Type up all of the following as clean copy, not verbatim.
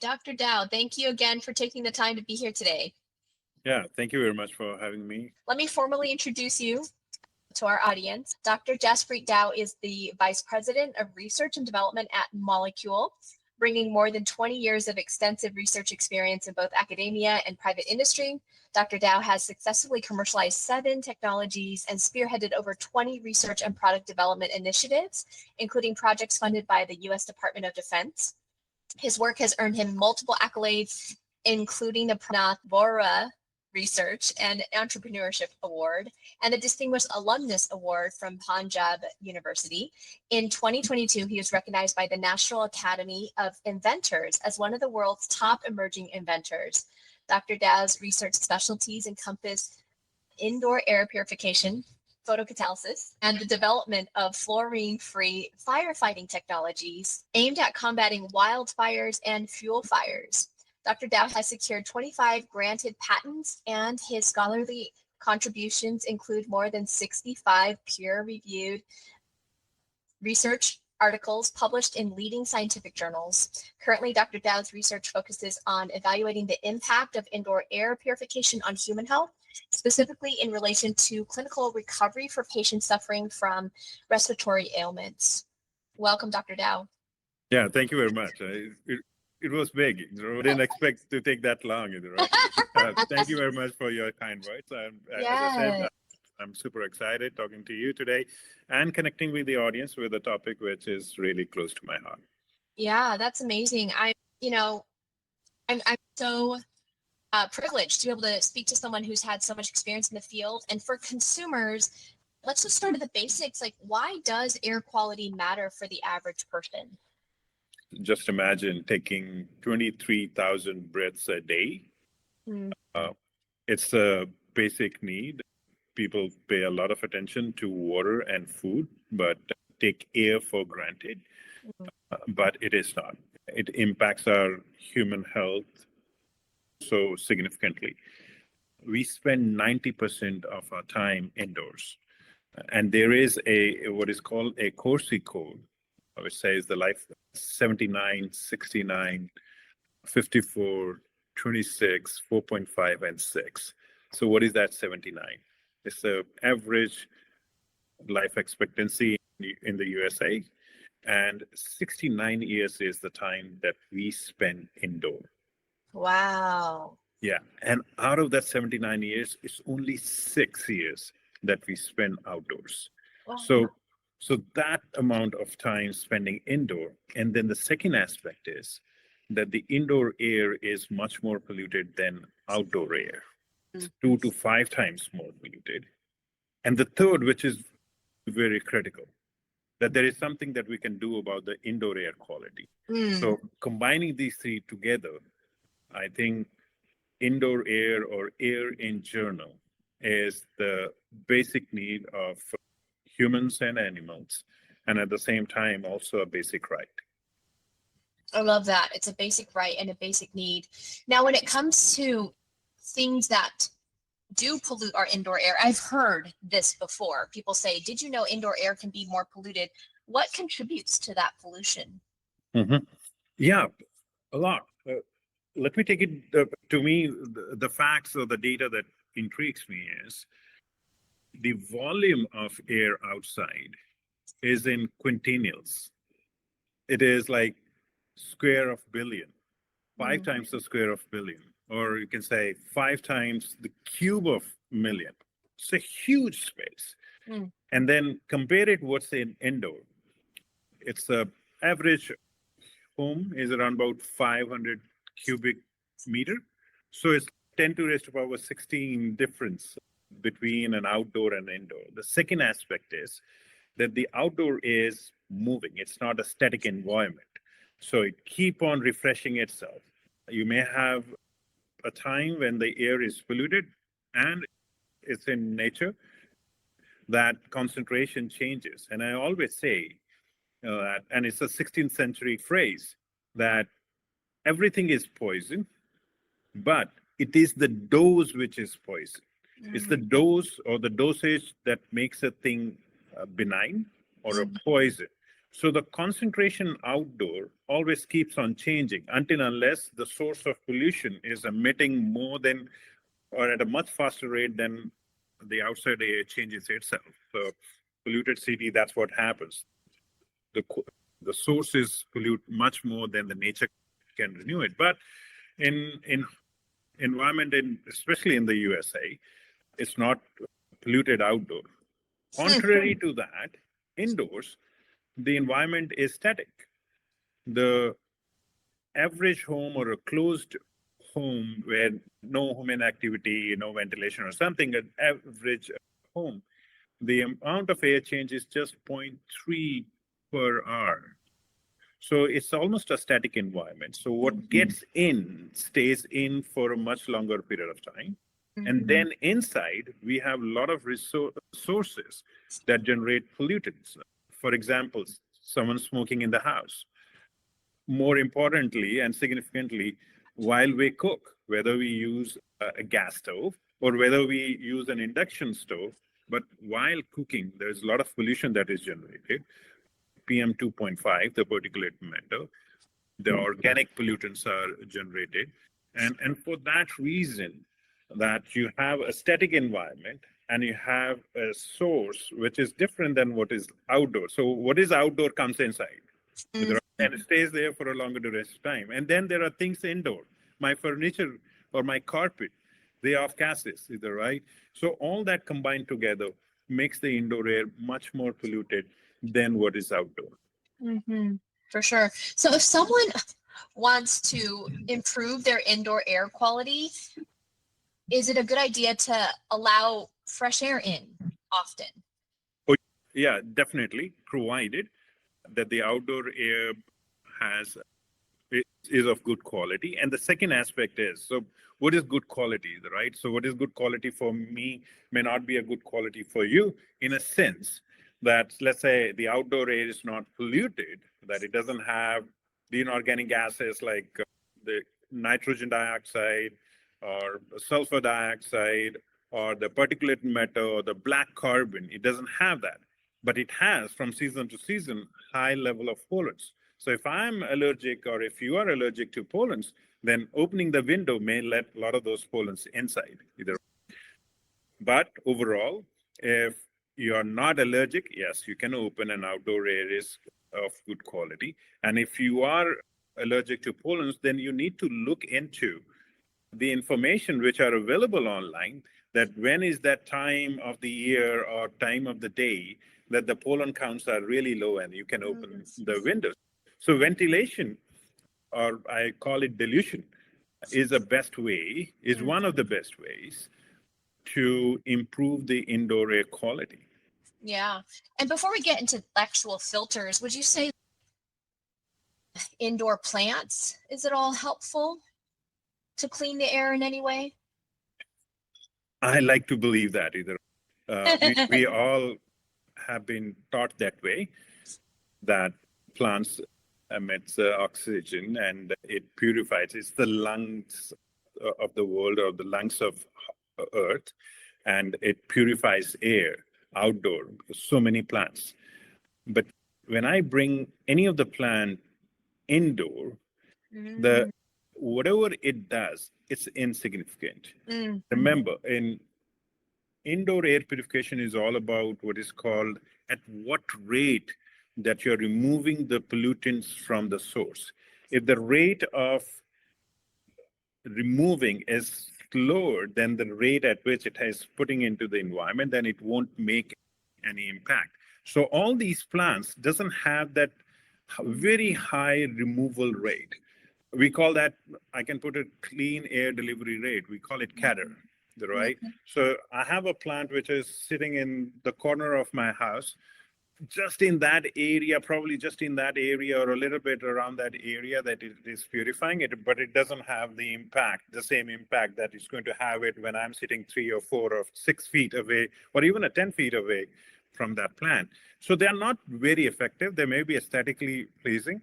Dr. Dhau, thank you again for taking the time to be here today. Yeah, thank you very much for having me. Let me formally introduce you to our audience. Dr. Jaspreet Dhau is the Vice President of Research and Development at Molekule, bringing more than 20 years of extensive research experience in both academia and private industry. Dr. Dhau has successfully commercialized 7 technologies and spearheaded over 20 research and product development initiatives, including projects funded by the U.S. Department of Defense. His work has earned him multiple accolades, including the Pranath Vohra Research and Entrepreneurship Award and the Distinguished Alumnus Award from Punjab University. In 2022, he was recognized by the National Academy of Inventors as one of the world's top emerging inventors. Dr. Dhau's research specialties encompass indoor air purification, photocatalysis, and the development of fluorine-free firefighting technologies aimed at combating wildfires and fuel fires. Dr. Dhau has secured 25 granted patents, and his scholarly contributions include more than 65 peer-reviewed research articles published in leading scientific journals. Currently, Dr. Dhau's research focuses on evaluating the impact of indoor air purification on human health, specifically in relation to clinical recovery for patients suffering from respiratory ailments. Welcome, Dr. Dhau. Yeah, thank you very much. It was big. I didn't expect to take that long. Right? Thank you very much for your kind words. As I said, I'm super excited talking to you today and connecting with the audience with a topic which is really close to my heart. Yeah, that's amazing. I'm so privileged to be able to speak to someone who's had so much experience in the field. And for consumers, let's just start with the basics. Like, why does air quality matter for the average person? Just imagine taking 23,000 breaths a day. It's a basic need. People pay a lot of attention to water and food, but take air for granted. But it is not. It impacts our human health so significantly. We spend 90% of our time indoors. And there is what is called a Corsi code, which says the life 79, 69, 54, 26, 4.5, and 6. So what is that 79? It's the average life expectancy in the USA. And 69 years is the time that we spend indoor. Wow. Yeah. And out of that 79 years, it's only 6 years that we spend outdoors. Wow. So that amount of time spending indoor. And then the second aspect is that the indoor air is much more polluted than outdoor air. It's 2 to 5 times more polluted. And the third, which is very critical, that there is something that we can do about the indoor air quality. So combining these 3 together, I think indoor air or air in general is the basic need of humans and animals, and at the same time, also a basic right. I love that. It's a basic right and a basic need. Now, when it comes to things that do pollute our indoor air, I've heard this before. People say, did you know indoor air can be more polluted? What contributes to that pollution? Yeah, a lot. Let me take it to me, the facts or the data that intrigues me is the volume of air outside is in quintillions. It is like square of billion, 5 times the square of billion, or you can say 5 times the cube of million. It's a huge space. And then compare it what's in indoor. It's the average home is around about 500 cubic meter. So it's 10 to raise to power 16 difference between an outdoor and indoor. The second aspect is that the outdoor is moving. It's not a static environment. So it keep on refreshing itself. You may have a time when the air is polluted and it's in nature, that concentration changes. And I always say that, and it's a 16th century phrase, that everything is poison, but it is the dose which is poison. It's the dose or the dosage that makes a thing benign or a poison. So the concentration outdoor always keeps on changing until unless the source of pollution is emitting more than or at a much faster rate than the outside air changes itself. So polluted city, that's what happens. The, the sources pollute much more than the nature can renew it. But in environment, especially in the USA, it's not polluted outdoor. Contrary to that, indoors, the environment is static. The average home or a closed home where no human activity, no ventilation or something, an average home, the amount of air change is just 0.3 per hour. So it's almost a static environment. So what gets in stays in for a much longer period of time. And then inside, we have a lot of sources that generate pollutants. For example, someone smoking in the house. More importantly and significantly, while we cook, whether we use a gas stove or whether we use an induction stove, but while cooking, there's a lot of pollution that is generated. PM 2.5, the particulate matter, the organic pollutants are generated. And for that reason, that you have a static environment and you have a source which is different than what is outdoor. So what is outdoor comes inside. And it stays there for a longer duration of time. And then there are things indoor. My furniture or my carpet, they are off gases, either right? So all that combined together makes the indoor air much more polluted than what is outdoor. For sure. So if someone wants to improve their indoor air quality, is it a good idea to allow fresh air in often? Oh, yeah, definitely, provided that the outdoor air is of good quality. And the second aspect is, so what is good quality, right? So what is good quality for me may not be a good quality for you, in a sense that, let's say, the outdoor air is not polluted, that it doesn't have the inorganic gases like the nitrogen dioxide or sulfur dioxide or the particulate matter or the black carbon. It doesn't have that, but it has, from season to season, high level of pollutants. So if I'm allergic or if you are allergic to pollutants, then opening the window may let a lot of those pollutants inside. But overall, if you're not allergic, yes, you can open an outdoor air is of good quality. And if you are allergic to pollutants, then you need to look into the information which are available online, that when is that time of the year or time of the day that the pollen counts are really low and you can open the windows. So ventilation, or I call it dilution, is one of the best ways to improve the indoor air quality. Yeah. And before we get into actual filters, would you say indoor plants, is it all helpful to clean the air in any way? I like to believe that either. We all have been taught that way, that plants emits oxygen and it purifies. It's the lungs of the world, or the lungs of Earth, and it purifies air outdoor. So many plants. But when I bring any of the plant indoor, the whatever it does, it's insignificant. Remember, in indoor air purification is all about what is called at what rate that you're removing the pollutants from the source. If the rate of removing is slower than the rate at which it is putting into the environment, then it won't make any impact. So all these plants doesn't have that very high removal rate. We call that, I can put it, clean air delivery rate. We call it CADR, right? So I have a plant which is sitting in the corner of my house, just in that area, probably just in that area or a little bit around that area that it is purifying it, but it doesn't have the same impact that it's going to have it when I'm sitting 3 or 4 or 6 feet away, or even 10 feet away from that plant. So they're not very effective. They may be aesthetically pleasing.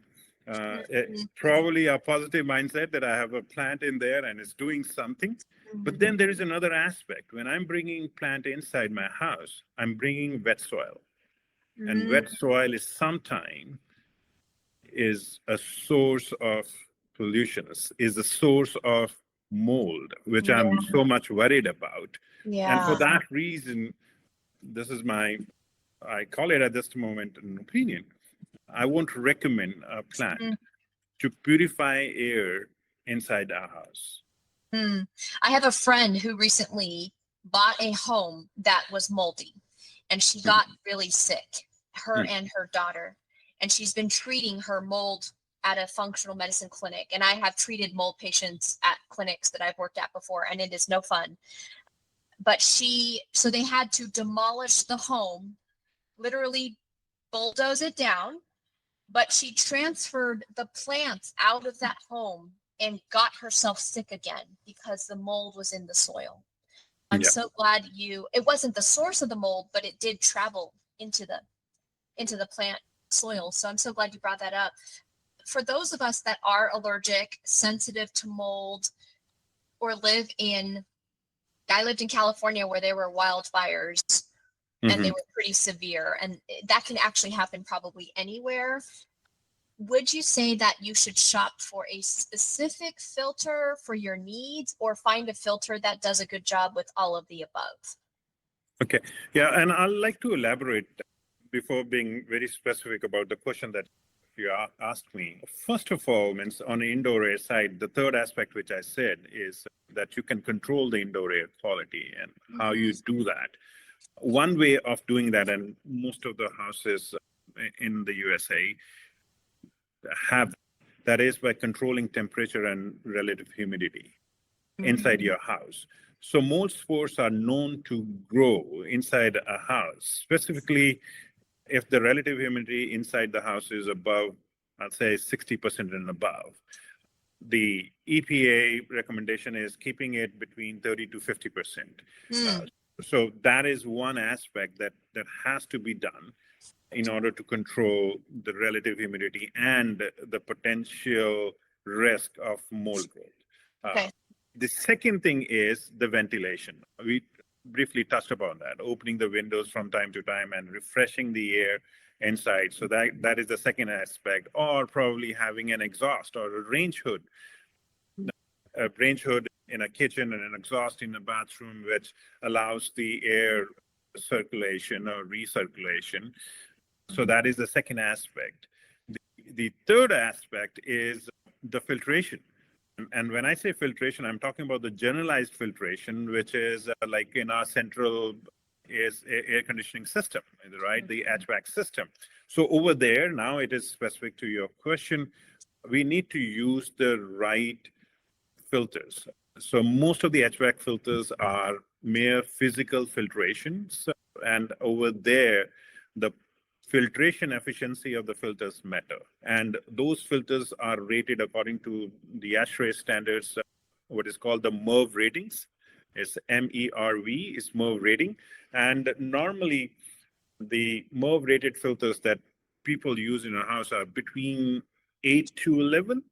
Probably a positive mindset that I have a plant in there and it's doing something. But then there is another aspect. When I'm bringing plant inside my house, I'm bringing wet soil. And wet soil is sometimes is a source of pollution, is a source of mold, which Yeah. I'm so much worried about. And for Yeah. that reason, this is I call it at this moment an opinion. I won't recommend a plant to purify air inside our house. I have a friend who recently bought a home that was moldy, and she got really sick, her and her daughter. And she's been treating her mold at a functional medicine clinic. And I have treated mold patients at clinics that I've worked at before, and it is no fun. But so they had to demolish the home, literally bulldoze it down. But she transferred the plants out of that home and got herself sick again because the mold was in the soil. I'm so glad it wasn't the source of the mold, but it did travel into the plant soil. So I'm so glad you brought that up. For those of us that are allergic, sensitive to mold, or I lived in California where there were wildfires and they were pretty severe, and that can actually happen probably anywhere. Would you say that you should shop for a specific filter for your needs, or find a filter that does a good job with all of the above? Okay. Yeah. And I'd like to elaborate before being very specific about the question that you asked me. First of all, means on the indoor air side, the third aspect, which I said, is that you can control the indoor air quality and how you do that. One way of doing that, and most of the houses in the USA have, that is by controlling temperature and relative humidity inside your house. So mold spores are known to grow inside a house, specifically if the relative humidity inside the house is above, I'd say 60% and above. The EPA recommendation is keeping it between 30 to 50%. So that is one aspect that has to be done in order to control the relative humidity and the potential risk of mold growth. The second thing is the ventilation. We briefly touched upon that, opening the windows from time to time and refreshing the air inside. So that is the second aspect, or probably having an exhaust or a range hood. A range hood in a kitchen and an exhaust in a bathroom, which allows the air circulation or recirculation. So that is the second aspect. The third aspect is the filtration. And when I say filtration, I'm talking about the generalized filtration, which is like in our central air conditioning system, right? The HVAC system. So over there, now it is specific to your question, we need to use the right filters. So most of the HVAC filters are mere physical filtrations. And over there, the filtration efficiency of the filters matter. And those filters are rated according to the ASHRAE standards, what is called the MERV ratings. It's MERV, is MERV rating. And normally the MERV rated filters that people use in a house are between 8 to 11.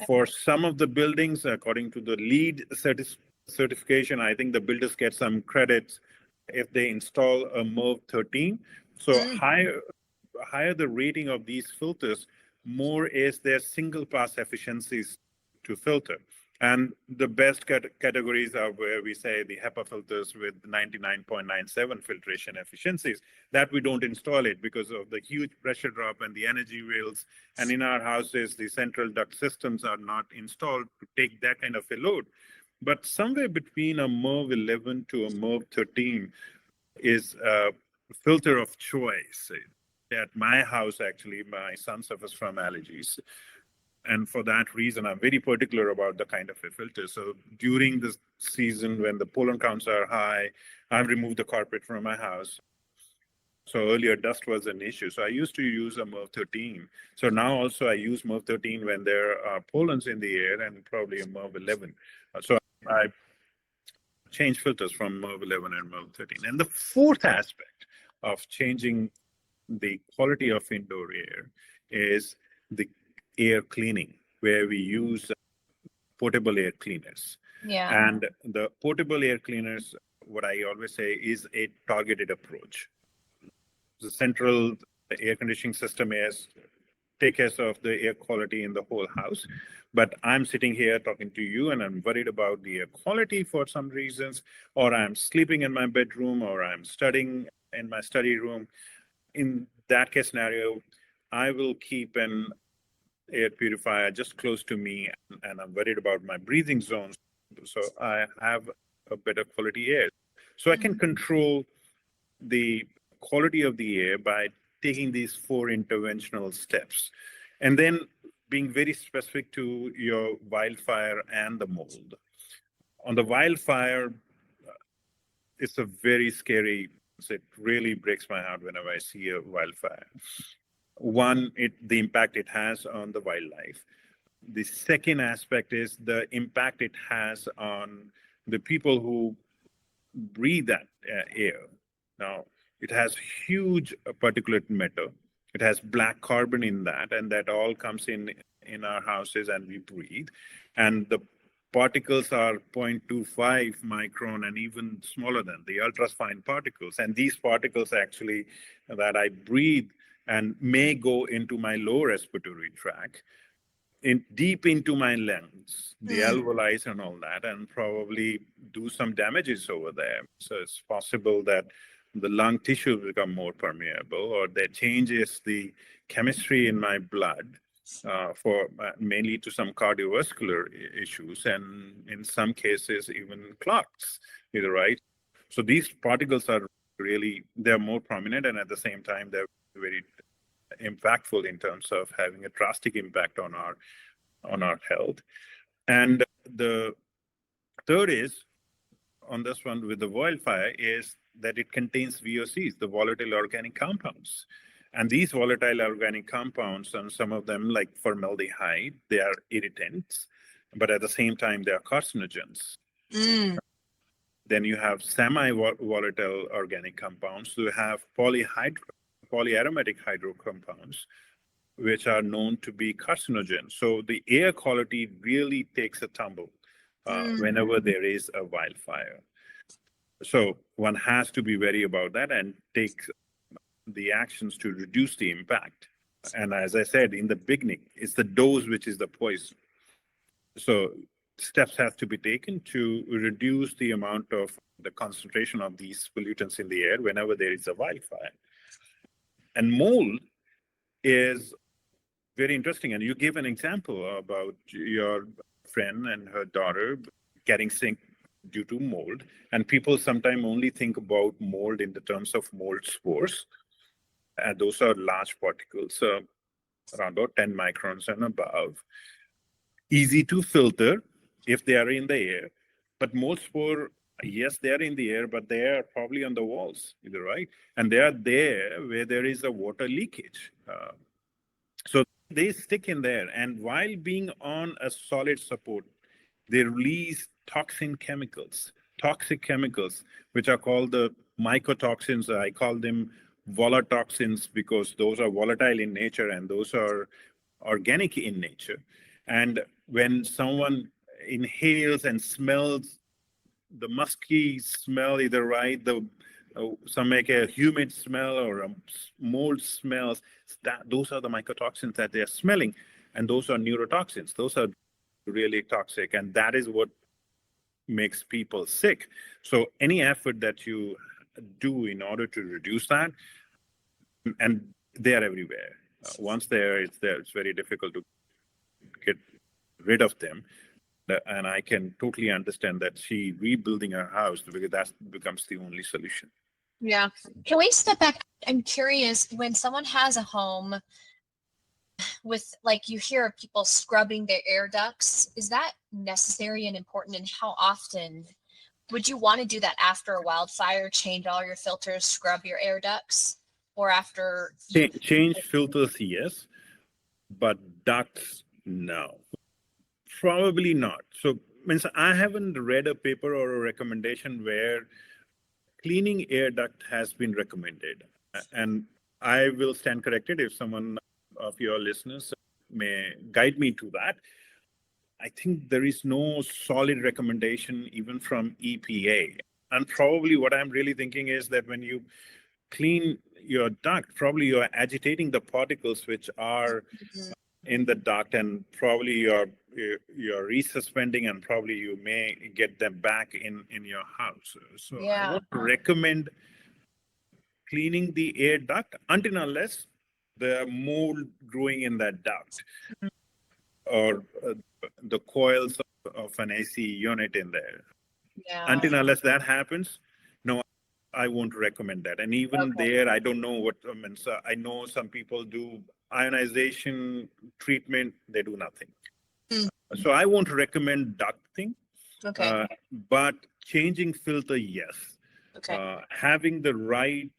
For some of the buildings, according to the LEED certification, I think the builders get some credits if they install a MERV 13. So higher the rating of these filters, more is their single pass efficiencies to filter. And the best categories are where we say the HEPA filters with 99.97 filtration efficiencies. That we don't install it because of the huge pressure drop and the energy wheels. And in our houses, the central duct systems are not installed to take that kind of a load. But somewhere between a MERV 11 to a MERV 13 is a filter of choice. At my house, actually, my son suffers from allergies. And for that reason, I'm very particular about the kind of a filter. So during the season when the pollen counts are high, I've removed the carpet from my house. So earlier dust was an issue. So I used to use a MERV 13. So now also I use MERV 13 when there are pollens in the air, and probably a MERV 11. So I change filters from MERV 11 and MERV 13. And the fourth aspect of changing the quality of indoor air is the air cleaning, where we use portable air cleaners. And the portable air cleaners, what I always say, is a targeted approach. the central air conditioning system is take care of the air quality in the whole house. But I'm sitting here talking to you and I'm worried about the air quality for some reasons, or I'm sleeping in my bedroom, or I'm studying in my study room. In that case scenario, I will keep an air purifier just close to me, and I'm worried about my breathing zones. So I have a better quality air. So I can control the quality of the air by taking these 4 interventional steps. And then being very specific to your wildfire and the mold. On the wildfire, it's a very scary, it really breaks my heart whenever I see a wildfire. One, the impact it has on the wildlife. The second aspect is the impact it has on the people who breathe that air. Now, it has huge particulate matter. It has black carbon in that, and that all comes in our houses and we breathe. And the particles are 0.25 micron and even smaller than the ultra-fine particles. And these particles actually that I breathe and may go into my lower respiratory tract, deep into my lungs, the alveoli and all that, and probably do some damages over there. So it's possible that the lung tissue become more permeable, or that changes the chemistry in my blood for mainly to some cardiovascular issues, and in some cases even clots, right? So these particles are really, they're more prominent, and at the same time they're very impactful in terms of having a drastic impact on our health. And the third is, on this one with the wildfire, is that it contains VOCs, the volatile organic compounds. And these volatile organic compounds, and some of them like formaldehyde, they are irritants, but at the same time they are carcinogens. Then you have semi-volatile organic compounds. You have polyaromatic hydrocompounds, which are known to be carcinogens. So the air quality really takes a tumble whenever there is a wildfire. So one has to be wary about that and take the actions to reduce the impact. And as I said in the beginning, it's the dose which is the poison. So steps have to be taken to reduce the amount of the concentration of these pollutants in the air whenever there is a wildfire. And mold is very interesting. And you gave an example about your friend and her daughter getting sick due to mold. And people sometimes only think about mold in the terms of mold spores. And those are large particles, around about 10 microns and above. Easy to filter if they are in the air. But mold spore, yes, they are in the air, but they are probably on the walls, right? And they are there where there is a water leakage. So they stick in there. And while being on a solid support, they release toxic chemicals, which are called the mycotoxins. I call them volatoxins because those are volatile in nature and those are organic in nature. And when someone inhales and smells the musky smell, either right, some make a humid smell or a mold smells, those are the mycotoxins that they are smelling, and those are neurotoxins. Those are really toxic, and that is what makes people sick. So any effort that you do in order to reduce that, and they are everywhere. Once it's there, it's very difficult to get rid of them. And I can totally understand that she rebuilding her house, because that becomes the only solution. Yeah. Can we step back? I'm curious, when someone has a home with, like, you hear of people scrubbing their air ducts, is that necessary and important? And how often would you want to do that after a wildfire? Change all your filters, scrub your air ducts, or after? Change filters, yes, but ducts, no. Probably not. So means I haven't read a paper or a recommendation where cleaning air duct has been recommended. And I will stand corrected if someone of your listeners may guide me to that. I think there is no solid recommendation even from EPA. And probably what I'm really thinking is that when you clean your duct, probably you're agitating the particles which are Mhm. in the duct, and probably you're resuspending, and probably you may get them back in your house. So I Yeah. won't recommend cleaning the air duct until and unless the mold growing in that duct or the coils of an AC unit in there. Yeah. Until and unless that happens, no, I won't recommend that. And even Okay. there, I don't know what, I mean, so I know some people do ionization treatment, they do nothing. Mm. So I won't recommend ducting, Okay. but changing filter, yes. Okay. Having the right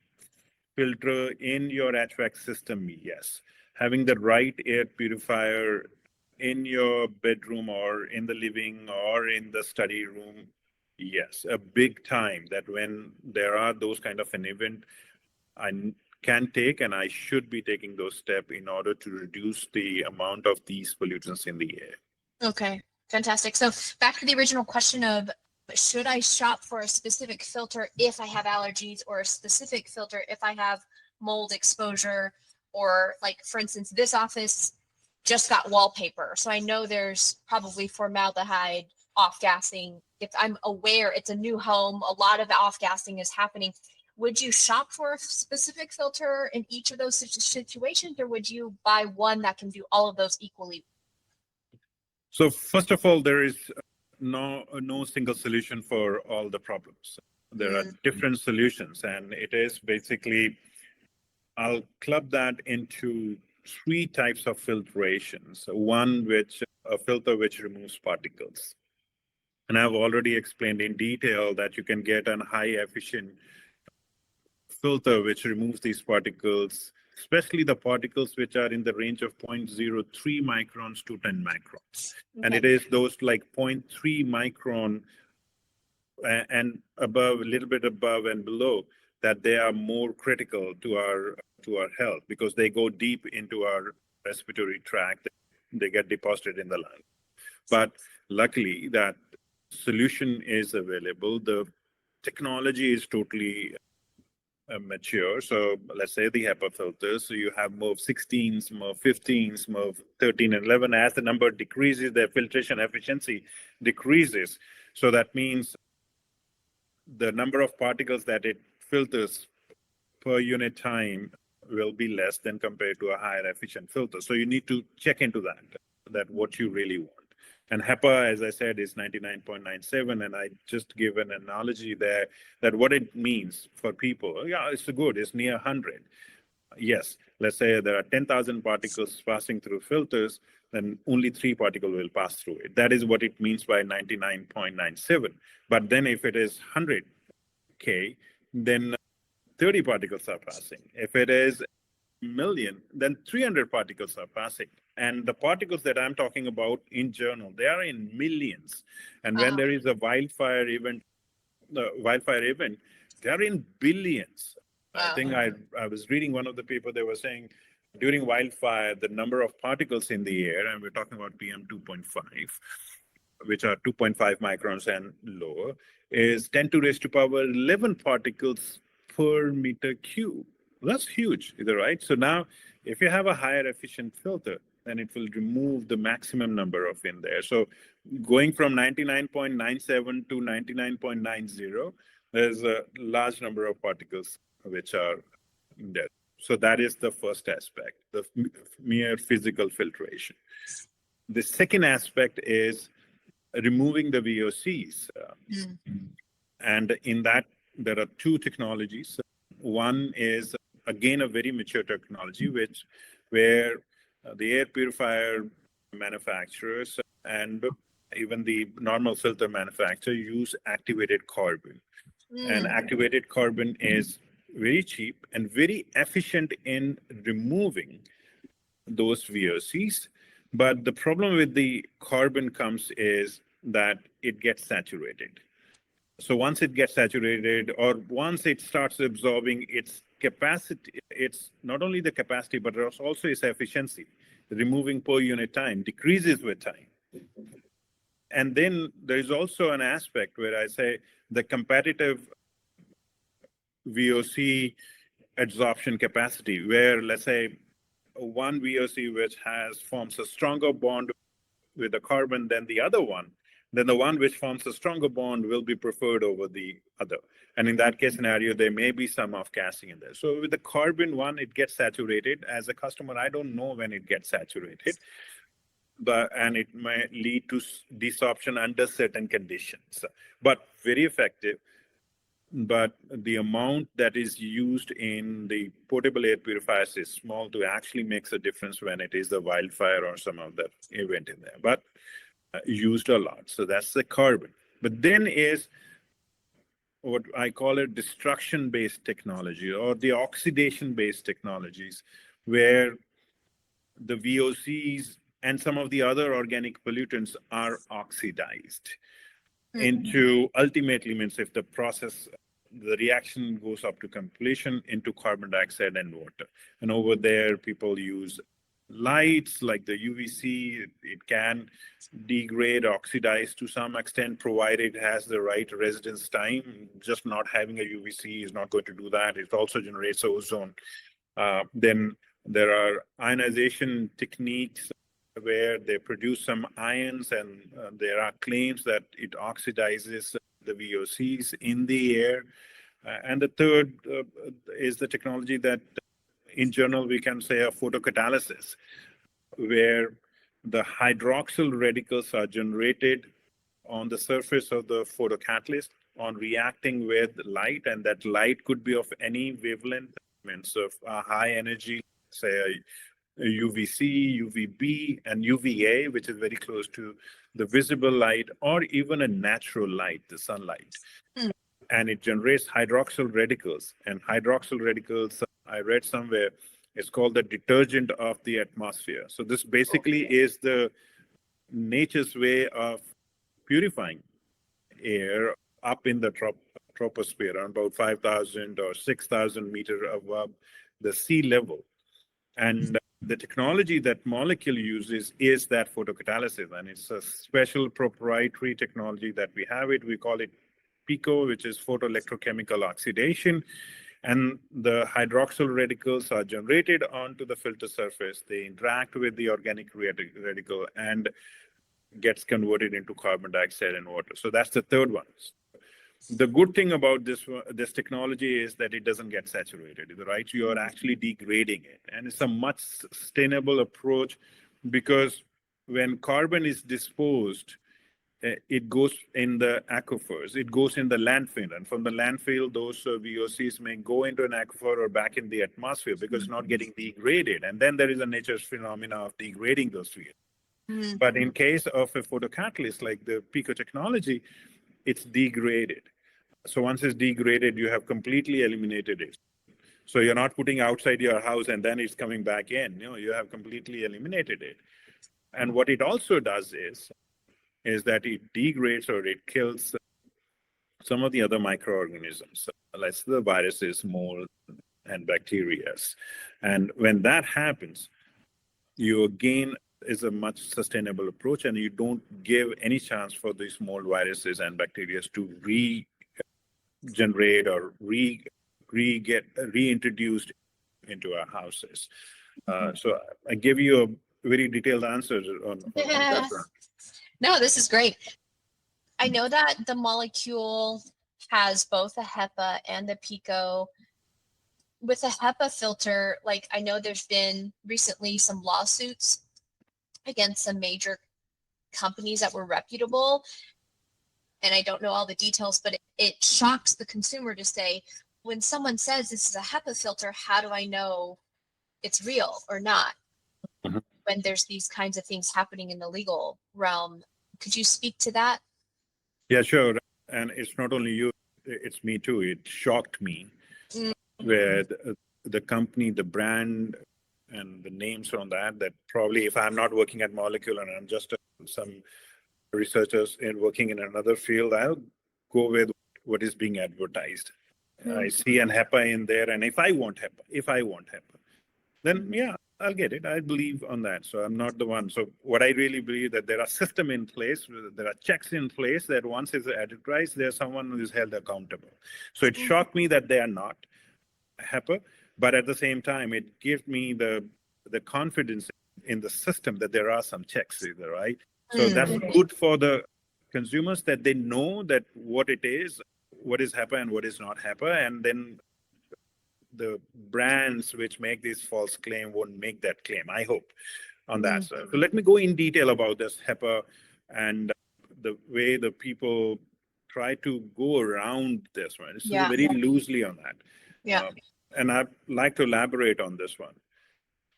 filter in your HVAC system, yes. Having the right air purifier in your bedroom or in the living or in the study room, yes. A big time that when there are those kind of an event, I can take and I should be taking those steps in order to reduce the amount of these pollutants in the air. Okay. Fantastic. So back to the original question of, should I shop for a specific filter if I have allergies, or a specific filter if I have mold exposure, or like, for instance, this office just got wallpaper. So I know there's probably formaldehyde off-gassing. If I'm aware it's a new home, a lot of off-gassing is happening. Would you shop for a specific filter in each of those situations, or would you buy one that can do all of those equally? So first of all, there is no single solution for all the problems. There are different solutions, and it is basically, I'll club that into three types of filtrations. One, a filter which removes particles. And I've already explained in detail that you can get a high efficient filter which removes these particles, especially the particles which are in the range of 0.03 microns to 10 microns. Okay. And it is those like 0.3 micron and above, a little bit above and below, that they are more critical to our health, because they go deep into our respiratory tract. They get deposited in the lung. But luckily, that solution is available. The technology is totally mature. So let's say the HEPA filters. So you have MERV 16s, MERV 15s, MERV 13 and 11. As the number decreases, their filtration efficiency decreases. So that means the number of particles that it filters per unit time will be less than compared to a higher efficient filter. So you need to check into that what you really want. And HEPA, as I said, is 99.97. And I just give an analogy there that what it means for people. Yeah, it's good. It's near 100. Yes, let's say there are 10,000 particles passing through filters, then only 3 particles will pass through it. That is what it means by 99.97. But then if it is 100K, then 30 particles are passing. If it is million, then 300 particles are passing. And the particles that I'm talking about in general, they are in millions. And when there is a wildfire event, they are in billions. I think I was reading one of the people, they were saying during wildfire, the number of particles in the air, and we're talking about PM 2.5, which are 2.5 microns and lower, is 10 to raise to power 11 particles per meter cube. That's huge, is that right? So now, if you have a higher efficient filter, then it will remove the maximum number of in there. So going from 99.97 to 99.90, there's a large number of particles which are there. So that is the first aspect, the mere physical filtration. The second aspect is removing the VOCs. And in that, there are 2 technologies. One is, again, a very mature technology, where the air purifier manufacturers and even the normal filter manufacturer use activated carbon. And activated carbon is very cheap and very efficient in removing those VOCs. But the problem with the carbon comes is that it gets saturated. So once it gets saturated, or once it starts absorbing its capacity, it's not only the capacity, but it's also its efficiency. Removing per unit time decreases with time. And then there's also an aspect where I say the competitive VOC adsorption capacity, where let's say one VOC which forms a stronger bond with the carbon than the other one, then the one which forms a stronger bond will be preferred over the other. And in that case scenario, there may be some off-gassing in there. So with the carbon one, it gets saturated. As a customer, I don't know when it gets saturated, and it may lead to desorption under certain conditions, but very effective. But the amount that is used in the portable air purifiers is small to actually makes a difference when it is the wildfire or some other event in there, but used a lot. So that's the carbon. But then is what I call it destruction-based technology or the oxidation-based technologies, where the VOCs and some of the other organic pollutants are oxidized into, ultimately means if the process, the reaction goes up to completion, into carbon dioxide and water. And over there, people use lights like the UVC. It can degrade, oxidize to some extent, provided it has the right residence time. Just not having a UVC is not going to do that. It also generates ozone. Then there are ionization techniques where they produce some ions, and there are claims that it oxidizes the VOCs in the air. And the third is the technology that in general we can say a photocatalysis, where the hydroxyl radicals are generated on the surface of the photocatalyst on reacting with light, and that light could be of any wavelength, means of high energy, say a UVC, UVB, and UVA, which is very close to the visible light, or even a natural light, the sunlight. And it generates hydroxyl radicals. And hydroxyl radicals, I read somewhere, it's called the detergent of the atmosphere. So this basically is the nature's way of purifying air up in the troposphere, around about 5,000 or 6,000 meters above the sea level. And the technology that Molecule uses is that photocatalysis, and it's a special proprietary technology that we have. We call it PECO, which is photoelectrochemical oxidation. And the hydroxyl radicals are generated onto the filter surface. They interact with the organic radical and gets converted into carbon dioxide and water. So that's the third one. The good thing about this technology is that it doesn't get saturated, right? You are actually degrading it. And it's a much sustainable approach, because when carbon is disposed, it goes in the aquifers, it goes in the landfill. And from the landfill, those VOCs may go into an aquifer or back in the atmosphere because it's not getting degraded. And then there is a nature's phenomena of degrading those VOCs. But in case of a photocatalyst like the PECO technology, it's degraded. So once it's degraded, you have completely eliminated it. So you're not putting outside your house and then it's coming back in. You have completely eliminated it. And what it also does is that it degrades or it kills some of the other microorganisms, like the viruses, mold, and bacteria. And when that happens, you again is a much sustainable approach, and you don't give any chance for these mold, viruses, and bacteria to regenerate or get reintroduced into our houses. So I give you a very detailed answer on that one. No, this is great. I know that the Molecule has both a HEPA and a PECO. With a HEPA filter, like I know there's been recently some lawsuits against some major companies that were reputable. And I don't know all the details, but it shocks the consumer to say, when someone says this is a HEPA filter, how do I know it's real or not? When there's these kinds of things happening in the legal realm. Could you speak to that? Yeah, sure. And it's not only you, it's me too. It shocked me where the company, the brand, and the names on that probably if I'm not working at Molecule and I'm just some researchers working in another field, I'll go with what is being advertised. I see an HEPA in there, and if I want HEPA, then yeah, I'll get it. I believe on that. So I'm not the one. So what I really believe that there are systems in place, there are checks in place that once it's advertised, there's someone who is held accountable. So it shocked me that they are not HEPA. but at the same time, it gives me the confidence in the system that there are some checks, right? So that's good for the consumers, that they know that what it is, what is HEPA and what is not HEPA, and then the brands which make this false claim won't make that claim, I hope, on that. So let me go in detail about this HEPA and the way the people try to go around this one. It's very loosely on that. Yeah. And I'd like to elaborate on this one.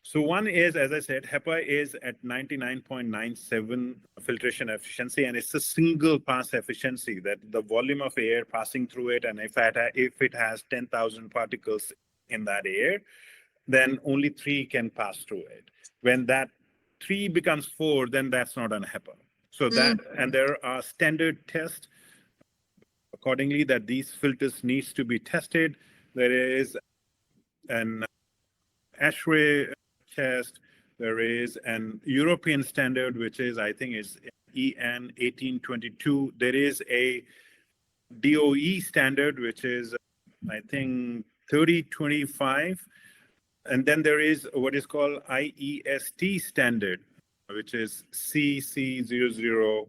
So one is, as I said, HEPA is at 99.97 filtration efficiency, and it's a single pass efficiency, that the volume of air passing through it, and if it has 10,000 particles in that air, then only 3 can pass through it. When that 3 becomes 4, then that's not an HEPA. So that, and there are standard tests accordingly that these filters needs to be tested. There is an ASHRAE test. There is an European standard, which is, I think, is EN 1822. There is a DOE standard, which is, I think, 3025. And then there is what is called IEST standard, which is CC00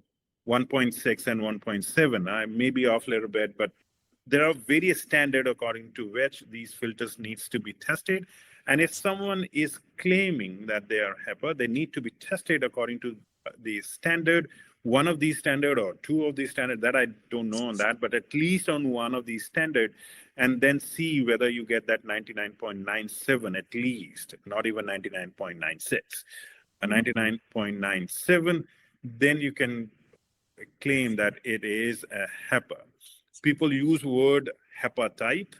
1.6 and 1.7. I may be off a little bit, but there are various standards according to which these filters needs to be tested. And if someone is claiming that they are HEPA, they need to be tested according to the standard, one of these standard or 2 of these standard, that I don't know on that, but at least on one of these standard, and then see whether you get that 99.97 at least, not even 99.96. A 99.97, then you can claim that it is a HEPA. People use word HEPA-type.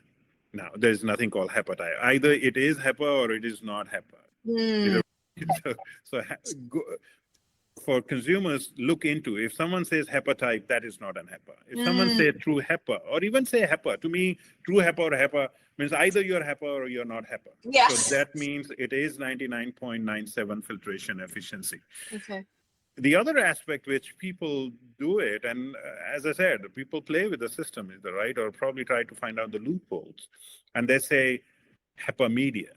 Now, there's nothing called HEPA-type. Either it is HEPA or it is not HEPA. So for consumers, look into, if someone says HEPA-type, that is not an HEPA. If someone says true HEPA, or even say HEPA, to me, true HEPA or HEPA means either you're HEPA or you're not HEPA. Yes. So that means it is 99.97 filtration efficiency. Okay. The other aspect which people do it, and as I said, people play with the system, is right, or probably try to find out the loopholes, and they say HEPA media.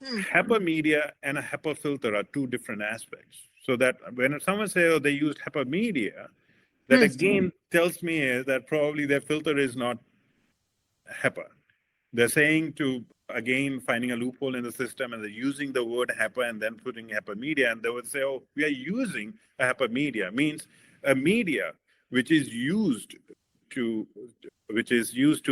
HEPA media and a HEPA filter are 2 different aspects. So that when someone says, oh, they used HEPA media, that again tells me is that probably their filter is not HEPA. They're saying to, again, finding a loophole in the system, and they're using the word HEPA and then putting HEPA media, and they would say, oh, we are using a HEPA media, means a media which is used to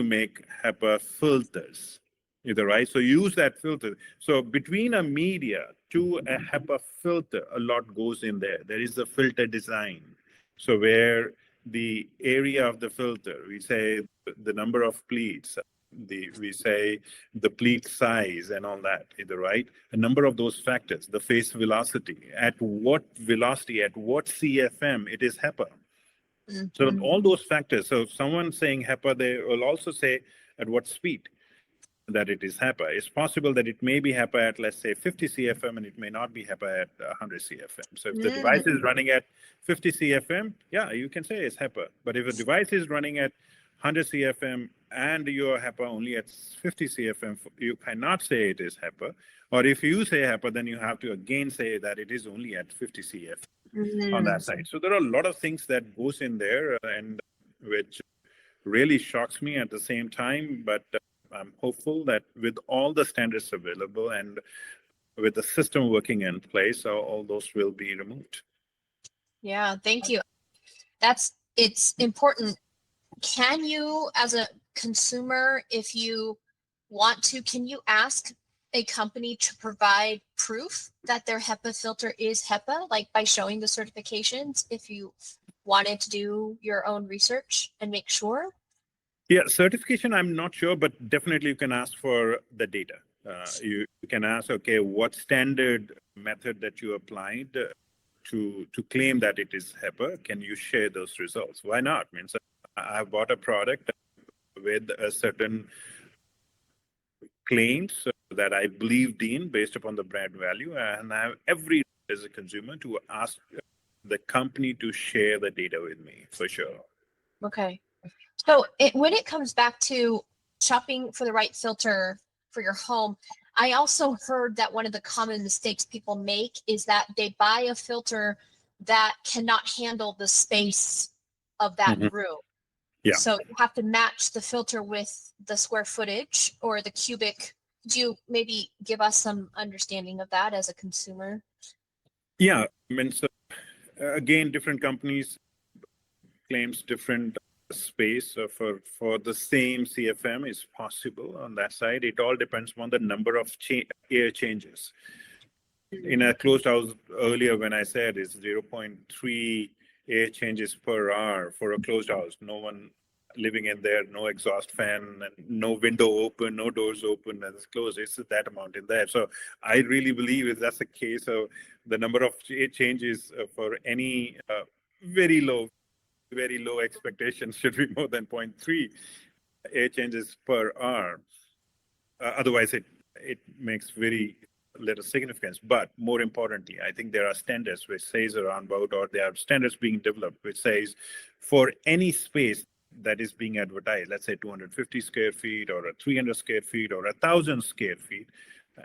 make HEPA filters. Either right, so use that filter. So between a media to a HEPA filter, a lot goes in there. There is a filter design. So where the area of the filter, we say the number of pleats, we say the pleat size and all that, either right. A number of those factors, the phase velocity, at what velocity, at what CFM it is HEPA. So all those factors. So someone saying HEPA, they will also say at what speed that it is HEPA. It's possible that it may be HEPA at, let's say, 50 CFM, and it may not be HEPA at 100 CFM. So if the device is running at 50 CFM, yeah, you can say it's HEPA. But if a device is running at 100 CFM and your HEPA only at 50 CFM, you cannot say it is HEPA. Or if you say HEPA, then you have to again say that it is only at 50 CFM on that side. So there are a lot of things that goes in there, and which really shocks me at the same time. But I'm hopeful that with all the standards available and with the system working in place, all those will be removed. Yeah, thank you. It's important. Can you, as a consumer, if you want to, can you ask a company to provide proof that their HEPA filter is HEPA, like by showing the certifications, if you wanted to do your own research and make sure? Yeah, certification, I'm not sure, but definitely you can ask for the data. You can ask, okay, what standard method that you applied to claim that it is HEPA, can you share those results? Why not? I mean, so I bought a product with a certain claims that I believed in based upon the brand value, and I have every right as a consumer to ask the company to share the data with me, for sure. Okay. So when it comes back to shopping for the right filter, for your home. I also heard that one of the common mistakes people make is that they buy a filter that cannot handle the space of that Mhm. room. Yeah. So you have to match the filter with the square footage or the cubic. Could you maybe give us some understanding of that as a consumer? Yeah. I mean, so again, different companies claims different space for the same CFM is possible on that side. It all depends on the number of air changes. In a closed house earlier, when I said it's 0.3 air changes per hour for a closed house, no one living in there, no exhaust fan, and no window open, no doors open, and it's closed. It's that amount in there. So I really believe if that's the case, so the number of air changes for any very low expectations should be more than 0.3 air changes per hour. Otherwise, it makes very little significance. But more importantly, I think there are standards which says around about, or there are standards being developed which says for any space that is being advertised, let's say 250 square feet or a 300 square feet or 1,000 square feet,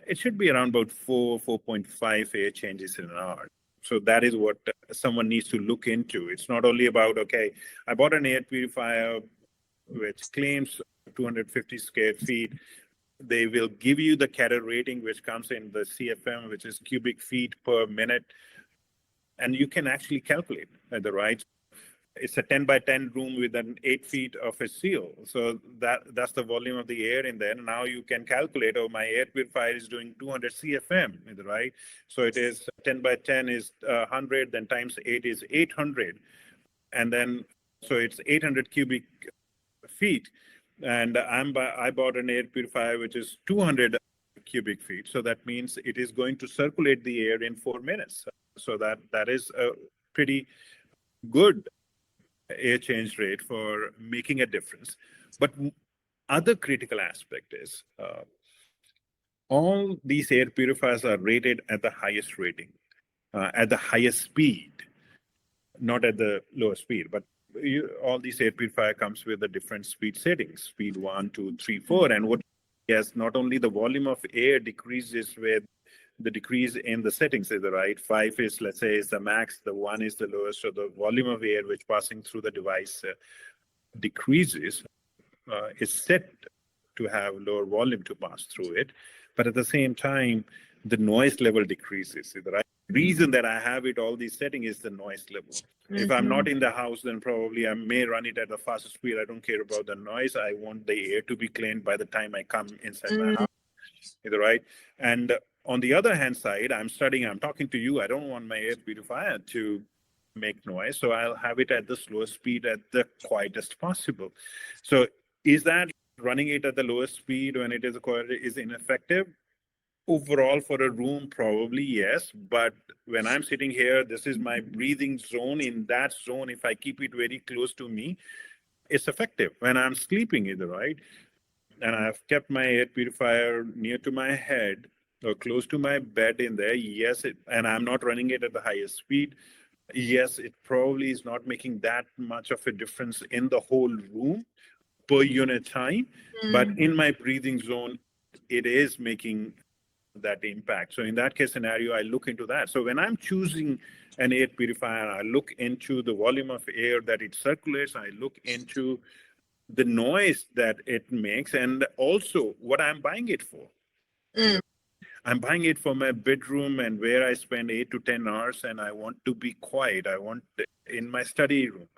it should be around about 4.5 air changes in an hour. So that is what someone needs to look into. It's not only about, okay, I bought an air purifier which claims 250 square feet. They will give you the CARE rating, which comes in the CFM, which is cubic feet per minute. And you can actually calculate the right. It's a 10 by 10 room with an 8 feet of a seal. So that's the volume of the air in there. Now you can calculate, oh, my air purifier is doing 200 CFM, right? So it is 10 by 10 is 100, then times 8 is 800. And then, so it's 800 cubic feet. And I bought an air purifier, which is 200 cubic feet. So that means it is going to circulate the air in 4 minutes. So that is a pretty good air change rate for making a difference. But other critical aspect is all these air purifiers are rated at the highest rating, at the highest speed, not at the lowest speed. But all these air purifier comes with a different speed settings, speed 1, 2, 3, 4. And what yes, not only the volume of air decreases with the decrease in the settings is the right. 5 is, let's say, is the max, the 1 is the lowest. So the volume of air which passing through the device decreases, is set to have lower volume to pass through it. But at the same time, the noise level decreases. The right reason that I have it all these settings is the noise level. Mm-hmm. If I'm not in the house, then probably I may run it at the fastest speed. I don't care about the noise. I want the air to be cleaned by the time I come inside my house. Right? And on the other hand side, I'm talking to you. I don't want my air purifier to make noise. So I'll have it at the slowest speed at the quietest possible. So is that running it at the lowest speed when it is is ineffective? Overall for a room, probably yes. But when I'm sitting here, this is my breathing zone. In that zone, if I keep it very close to me, it's effective. When I'm sleeping, either right? And I've kept my air purifier near to my head or close to my bed in there, yes, and I'm not running it at the highest speed, yes, it probably is not making that much of a difference in the whole room per unit time, but in my breathing zone, it is making that impact. So in that case scenario, I look into that. So when I'm choosing an air purifier, I look into the volume of air that it circulates, I look into the noise that it makes, and also what I'm buying it for. I'm buying it for my bedroom and where I spend 8 to 10 hours, and I want to be quiet. I want it in my study room.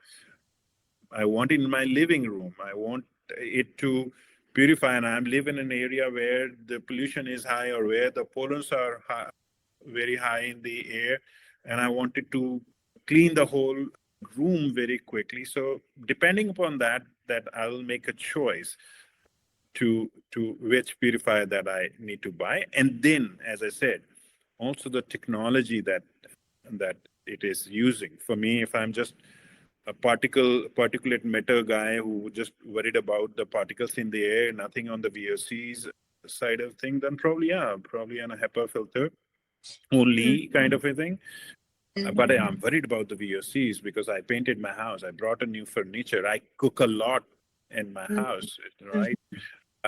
I want it in my living room. I want it to purify, and I live in an area where the pollution is high or where the pollutes are high, very high in the air, and I want it to clean the whole room very quickly. So depending upon that I'll make a choice to which purifier that I need to buy. And then, as I said, also the technology that it is using. For me, if I'm just a particulate matter guy who just worried about the particles in the air, nothing on the VOCs side of thing, then probably on a HEPA filter only kind of a thing. But I'm worried about the VOCs because I painted my house. I brought a new furniture. I cook a lot in my house, right?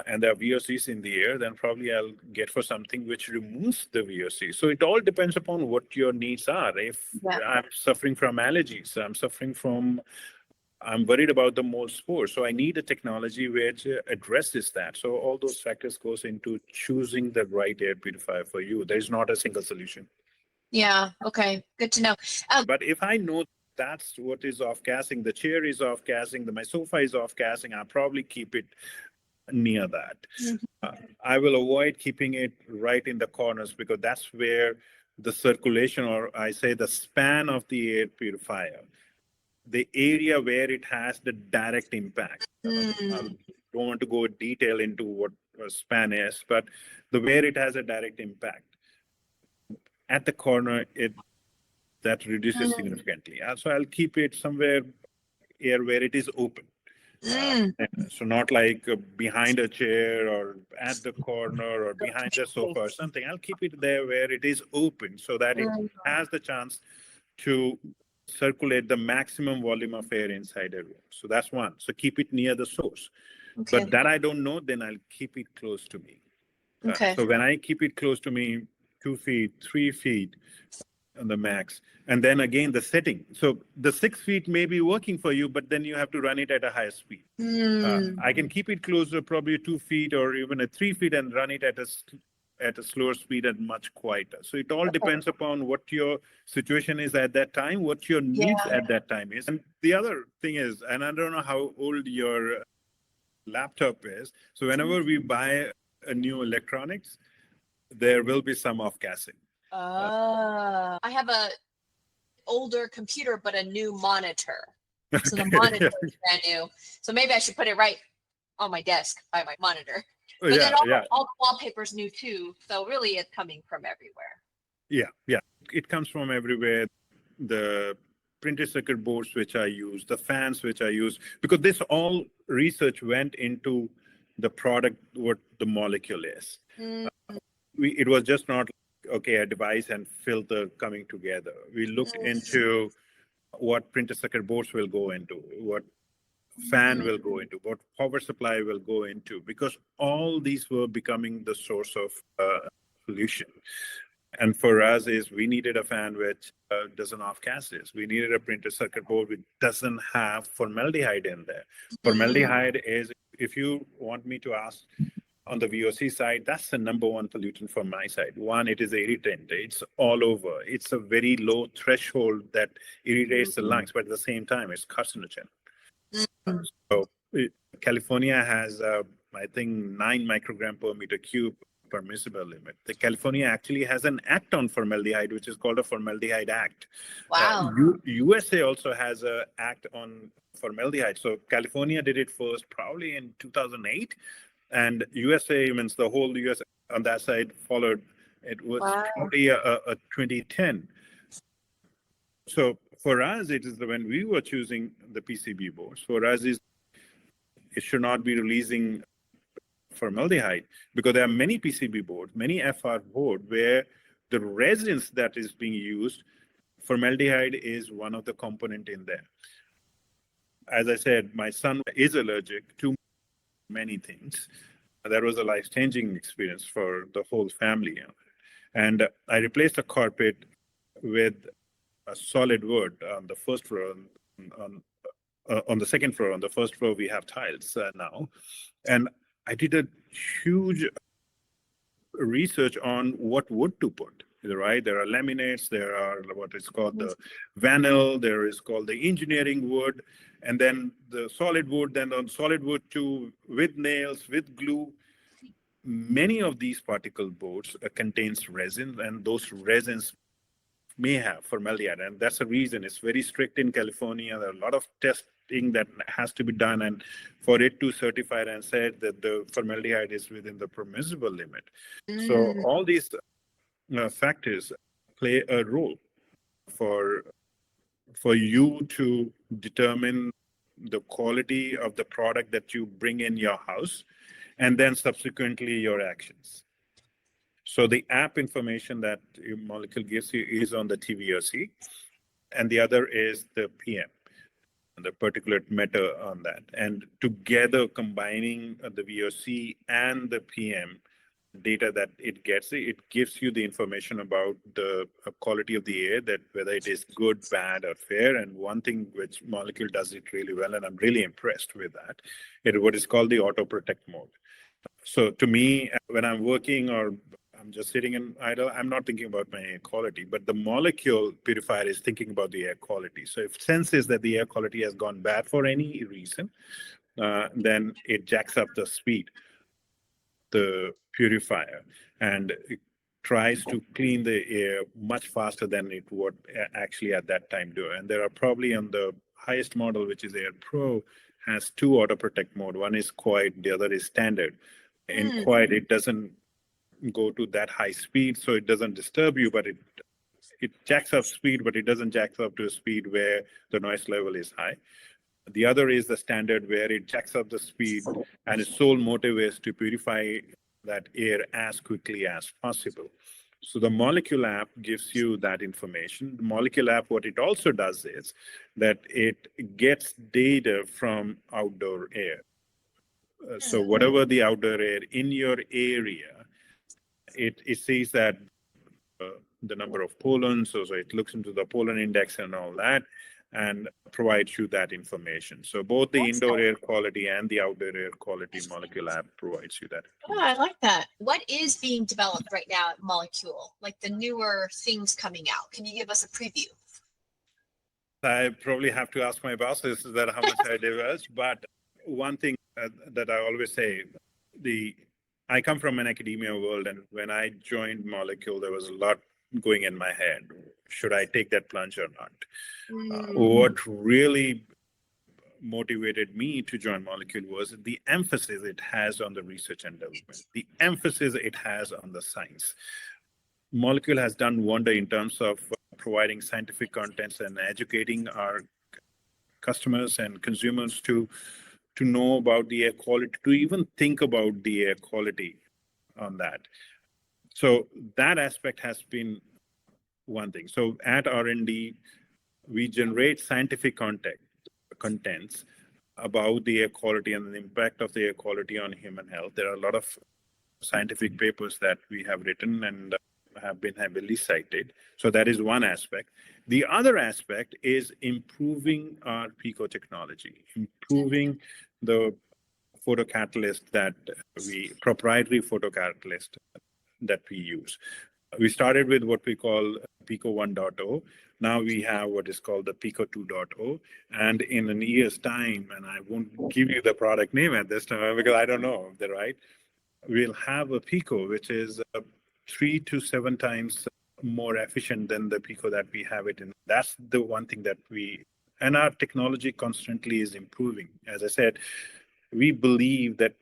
and there are VOCs in the air, then probably I'll get for something which removes the VOC. So it all depends upon what your needs are. If I'm suffering from allergies, I'm worried about the mold spore. So I need a technology which addresses that. So all those factors goes into choosing the right air purifier for you. There's not a single solution. Yeah. Okay. Good to know. But if I know that's what is off gassing, the chair is off gassing, my sofa is off gassing, I'll probably keep it near that. I will avoid keeping it right in the corners because that's where the circulation, or I say the span of the air purifier, the area where it has the direct impact. I don't want to go detail into what a span is, but where it has a direct impact. At the corner, that reduces significantly. So I'll keep it somewhere here where it is open. So not like behind a chair or at the corner or behind the sofa or something. I'll keep it there where it is open so that it has the chance to circulate the maximum volume of air inside a room. So that's one. So keep it near the source. Okay. But that I don't know, then I'll keep it close to me. Okay. So when I keep it close to me, 2 feet, 3 feet on the max, and then again the setting. So the 6 feet may be working for you, but then you have to run it at a higher speed. I can keep it closer, probably 2 feet or even 3 feet, and run it at a slower speed and much quieter. So it all depends upon what your situation is at that time, what your needs at that time is. And the other thing is, and I don't know how old your laptop is. So whenever we buy a new electronics, there will be some off-gassing. I have a older computer, but a new monitor. So the monitor is brand new. So maybe I should put it right on my desk by my monitor. But then all the wallpaper's new too. So really it's coming from everywhere. Yeah. It comes from everywhere. The printed circuit boards which I use, the fans which I use, because this all research went into the product, what the molecule is. It was just not a device and filter coming together. We looked into what printed circuit boards will go into, what fan will go into, what power supply will go into, because all these were becoming the source of pollution. And for us we needed a fan which doesn't off gases. We needed a printed circuit board which doesn't have formaldehyde in there. Formaldehyde is, if you want me to ask, on the VOC side, that's the number one pollutant from my side. One, it is irritant. It's all over. It's a very low threshold that irritates the lungs, but at the same time, it's carcinogen. So California has, I think, 9 microgram per meter cube permissible limit. The California actually has an act on formaldehyde, which is called a Formaldehyde Act. Wow. USA also has an act on formaldehyde. So California did it first, probably in 2008. And USA, means the whole US on that side followed. It was probably a 2010. So for us, it is when we were choosing the PCB boards, for us it should not be releasing formaldehyde, because there are many PCB boards, many FR board where the resins that is being used, formaldehyde is one of the component in there. As I said, my son is allergic to many things. That was a life-changing experience for the whole family. And I replaced the carpet with a solid wood on the first floor. On the second floor, on the first floor, we have tiles now. And I did a huge research on what wood to put. Right, there are laminates, there are what is called the vinyl, there is called the engineering wood, and then the solid wood, then on solid wood too, with nails, with glue. Many of these particle boards contains resin, and those resins may have formaldehyde, and that's the reason it's very strict in California. There are a lot of testing that has to be done, and for it to certify and say that the formaldehyde is within the permissible limit. So all these factors play a role for you to determine the quality of the product that you bring in your house, and then subsequently your actions. So the app information that your Molekule gives you is on the TVOC, and the other is the PM. the particulate matter on that. And together combining the VOC and the PM data that it gets, it gives you the information about the quality of the air, that whether it is good, bad, or fair. And one thing which Molecule does it really well, and I'm really impressed with that, is what is called the auto protect mode. So to me, when I'm working or I'm just sitting in idle, I'm not thinking about my air quality, but the Molecule purifier is thinking about the air quality. So if it senses that the air quality has gone bad for any reason, then it jacks up the speed, the purifier, and it tries to clean the air much faster than it would actually at that time do. And there are probably on the highest model, which is Air Pro, has two auto protect mode. One is quiet, the other is standard. In quiet, it doesn't go to that high speed, so it doesn't disturb you, but it jacks up speed, but it doesn't jack up to a speed where the noise level is high. The other is the standard, where it jacks up the speed, and its sole motive is to purify that air as quickly as possible. So the Molecule app gives you that information. The Molecule app, what it also does is that it gets data from outdoor air. So whatever the outdoor air in your area, it sees that the number of pollens, so it looks into the pollen index and all that, and provides you that information. So both the indoor air quality and the outdoor air quality Molecule app provides you that. Oh, I like that. What is being developed right now at Molecule? Like the newer things coming out? Can you give us a preview? I probably have to ask my bosses that how much I divulge, but one thing that I always say, I come from an academia world, and when I joined Molecule, there was a lot going in my head. Should I take that plunge or not? What really motivated me to join Molecule was the emphasis it has on the research and development, the emphasis it has on the science. Molecule has done wonder in terms of providing scientific contents and educating our customers and consumers to know about the air quality, to even think about the air quality on that. So that aspect has been one thing. So at R&D, we generate scientific contents about the air quality and the impact of the air quality on human health. There are a lot of scientific papers that we have written and have been heavily cited. So that is one aspect. The other aspect is improving our PECO technology, improving the photocatalyst proprietary photocatalyst that we use. We started with what we call PECO 1.0. Now we have what is called the PECO 2.0. And in a year's time, and I won't give you the product name at this time because I don't know, right? We'll have a PECO, which is 3 to 7 times more efficient than the PECO that we have it in. That's the one thing that and our technology constantly is improving. As I said, we believe that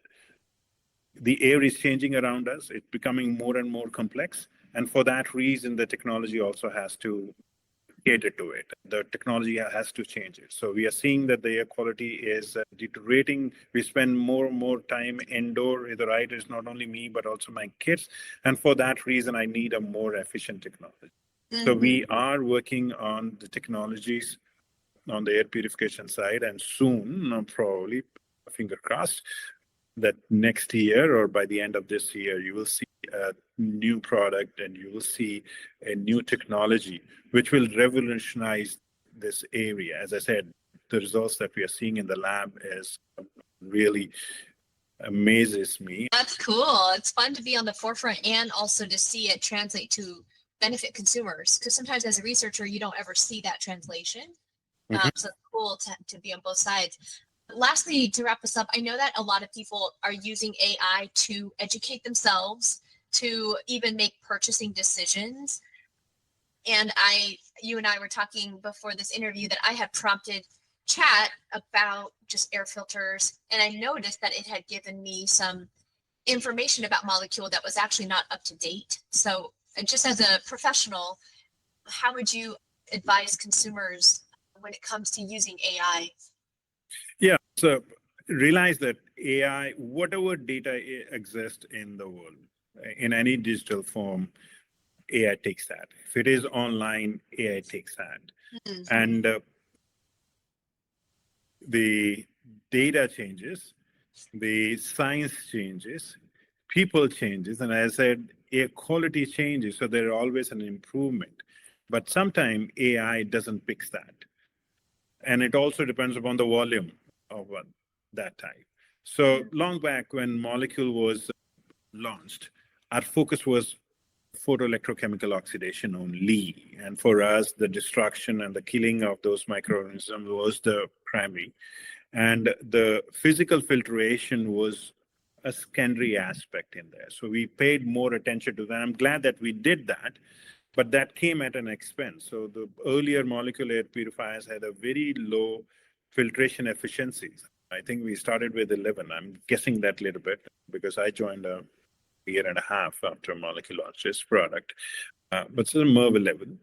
the air is changing around us. It's becoming more and more complex. And for that reason, the technology also has to cater to it. The technology has to change it. So we are seeing that the air quality is deteriorating. We spend more and more time indoor. The right is not only me, but also my kids. And for that reason, I need a more efficient technology. So we are working on the technologies on the air purification side, and soon, probably, finger crossed, that next year or by the end of this year, you will see a new product and you will see a new technology which will revolutionize this area. As I said, the results that we are seeing in the lab is really amazes me. That's cool. It's fun to be on the forefront and also to see it translate to benefit consumers, because sometimes as a researcher, you don't ever see that translation. So it's cool to be on both sides. Lastly, to wrap us up, I know that a lot of people are using AI to educate themselves, to even make purchasing decisions. And you and I were talking before this interview that I had prompted chat about just air filters, and I noticed that it had given me some information about Molecule that was actually not up to date. So just as a professional, how would you advise consumers when it comes to using AI? Yeah, so realize that AI, whatever data exists in the world, in any digital form, AI takes that. If it is online, AI takes that. And the data changes, the science changes, people changes, and as I said, air quality changes, so there's always an improvement. But sometimes AI doesn't fix that. And it also depends upon the volume of that type. So long back when Molecule was launched, our focus was photoelectrochemical oxidation only. And for us, the destruction and the killing of those microorganisms was the primary. And the physical filtration was a secondary aspect in there. So we paid more attention to that. I'm glad that we did that, but that came at an expense. So the earlier molecular air purifiers had a very low filtration efficiencies. I think we started with 11. I'm guessing that a little bit because I joined a year and a half after Molecule launched this product, but still MERV 11.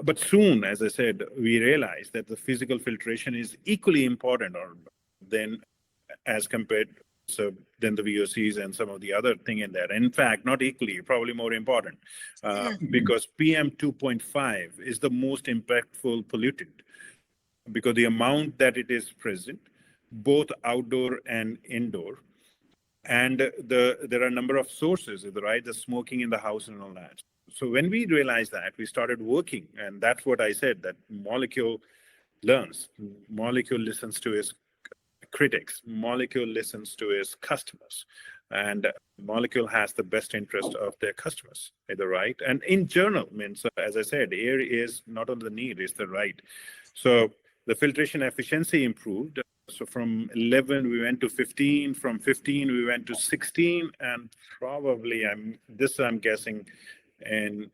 But soon, as I said, we realized that the physical filtration is equally important or then as compared so then the VOCs and some of the other thing in there. In fact, not equally, probably more important because PM 2.5 is the most impactful pollutant because the amount that it is present, both outdoor and indoor, and there are a number of sources, right? The smoking in the house and all that. So when we realized that, we started working, and that's what I said, that Molecule learns. Molecule listens to its critics. Molecule listens to its customers. And Molecule has the best interest of their customers, right? And in general, means, as I said, air is not on the need, it's the right. So the filtration efficiency improved. So from 11, we went to 15. From 15, we went to 16. And probably, I'm guessing, in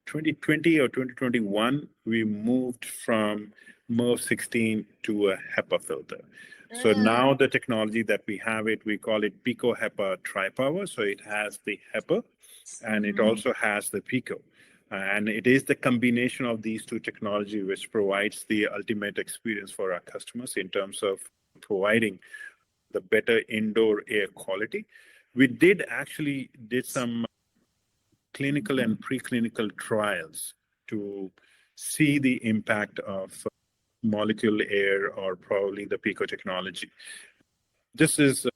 2020 or 2021, we moved from MERV 16 to a HEPA filter. So now the technology that we have we call it PECO HEPA Tri-Power. So it has the HEPA and it also has the PECO. And it is the combination of these two technology which provides the ultimate experience for our customers in terms of providing the better indoor air quality. We did some clinical and preclinical trials to see the impact of molecule air or probably the PECO technology. This is,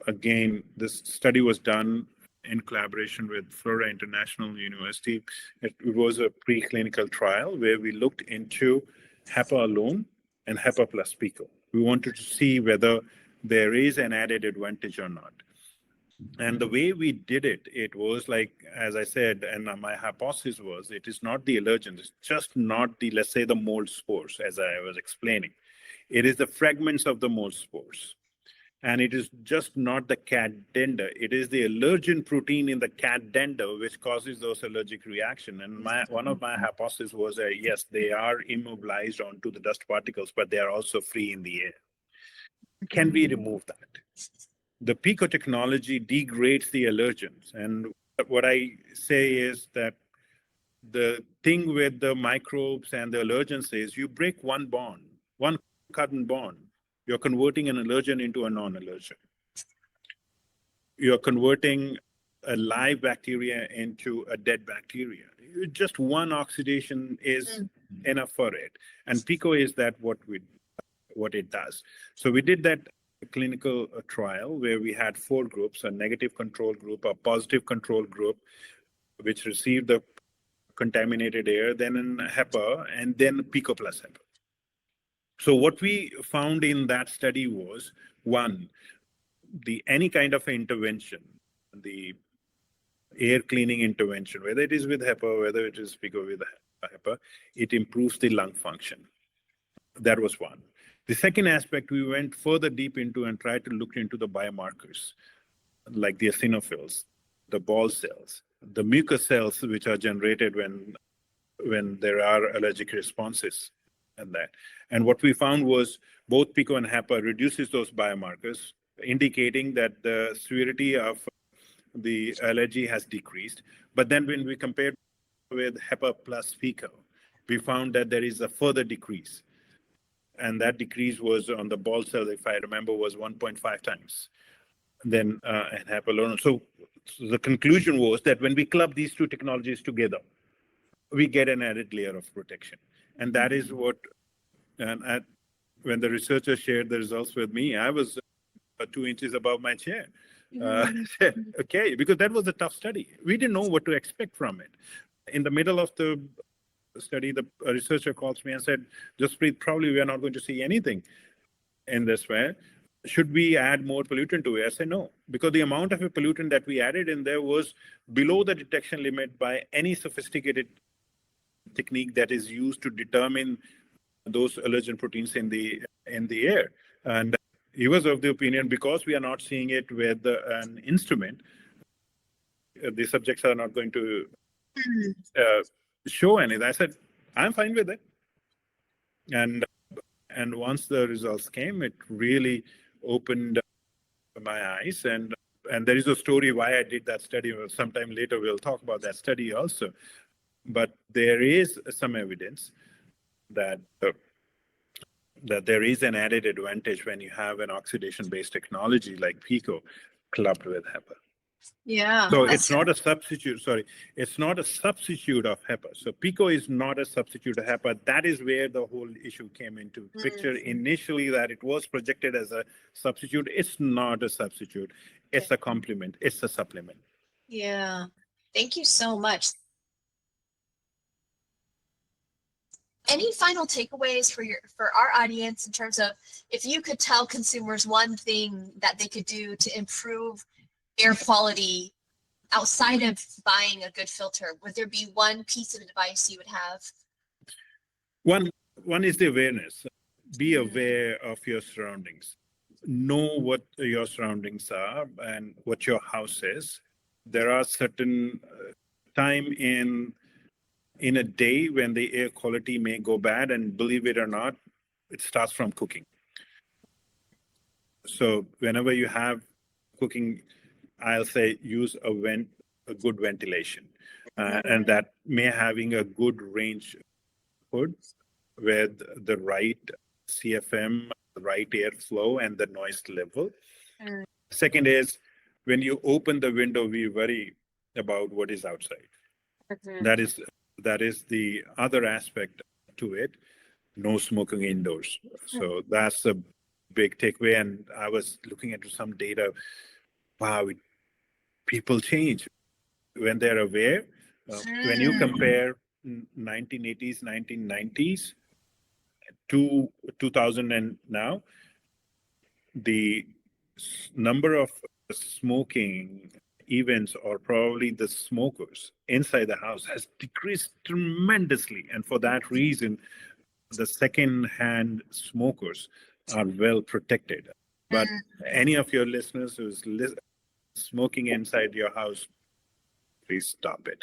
again, this study was done in collaboration with Florida International University. It was a preclinical trial where we looked into HEPA alone and HEPA plus PECO. We wanted to see whether there is an added advantage or not. And the way we did it, it was like, as I said, and my hypothesis was, it is not the allergens, it's just not the, let's say, the mold spores, as I was explaining. It is the fragments of the mold spores. And it is just not the cadenda. It is the allergen protein in the cadenda which causes those allergic reaction. And one of my hypotheses was that, yes, they are immobilized onto the dust particles, but they are also free in the air. Can we remove that? The PECO technology degrades the allergens. And what I say is that the thing with the microbes and the allergens is you break one bond, one carbon bond, you're converting an allergen into a non-allergen. You're converting a live bacteria into a dead bacteria. Just one oxidation is enough for it. And PECO is that what it does. So we did that clinical trial where we had 4 groups, a negative control group, a positive control group, which received the contaminated air, then in HEPA, and then PECO plus HEPA. So what we found in that study was, one, any kind of intervention, the air cleaning intervention, whether it is with HEPA, whether it is PECO with HEPA, it improves the lung function. That was one. The second aspect, we went further deep into and tried to look into the biomarkers, like the eosinophils, the ball cells, the mucus cells, which are generated when there are allergic responses and that. And what we found was both PECO and HEPA reduces those biomarkers, indicating that the severity of the allergy has decreased. But then when we compared with HEPA plus PECO, we found that there is a further decrease. And that decrease was on the ball cell, if I remember, was 1.5 times than HEPA alone. So the conclusion was that when we club these two technologies together, we get an added layer of protection. And that is what, when the researchers shared the results with me, I was 2 inches above my chair. Okay, because that was a tough study. We didn't know what to expect from it. In the middle of the study, the researcher calls me and said, Jaspreet, probably we are not going to see anything in this way. Should we add more pollutant to it? I said no, because the amount of a pollutant that we added in there was below the detection limit by any sophisticated technique that is used to determine those allergen proteins in the air. And he was of the opinion, because we are not seeing it with an instrument, the subjects are not going to show anything. I said, I'm fine with it. And once the results came, it really opened my eyes. And there is a story why I did that study. Sometime later, we'll talk about that study also. But there is some evidence that there is an added advantage when you have an oxidation-based technology like PECO clubbed with HEPA. Yeah. So it's not a substitute. Sorry, it's not a substitute of HEPA. So PECO is not a substitute of HEPA. That is where the whole issue came into picture initially, that it was projected as a substitute. It's not a substitute. It's a complement. It's a supplement. Yeah. Thank you so much. Any final takeaways for our audience in terms of, if you could tell consumers one thing that they could do to improve air quality outside of buying a good filter, would there be one piece of advice you would have? One is the awareness. Be aware of your surroundings. Know what your surroundings are and what your house is. There are certain time in a day when the air quality may go bad, and believe it or not, it starts from cooking. So whenever you have cooking, I'll say use a good ventilation, and that may having a good range hood with the right CFM, the right airflow, and the noise level. Second is, when you open the window, we worry about what is outside. That is the other aspect to it. No smoking indoors. So that's a big takeaway. And I was looking into some data. Wow, people change when they're aware. When you compare 1980s, 1990s to 2000 and now, the number of smoking events, or probably the smokers inside the house, has decreased tremendously. And for that reason, the second-hand smokers are well protected. But any of your listeners who's smoking inside your house, please stop it.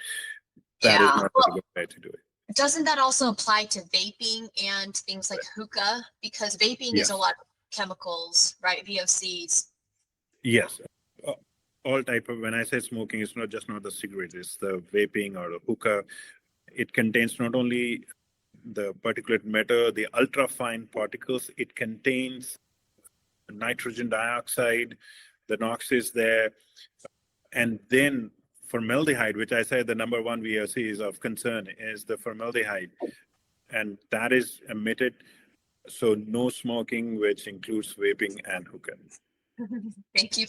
That is not a good way to do it. Doesn't that also apply to vaping and things like hookah? Because vaping is a lot of chemicals, right? VOCs. Yes. All type of, when I say smoking, it's not the cigarette, it's the vaping or the hookah. It contains not only the particulate matter, the ultrafine particles, it contains nitrogen dioxide, the NOx is there, and then formaldehyde, which I said the number one VOC is of concern, is the formaldehyde, and that is emitted. So no smoking, which includes vaping and hookah. Thank you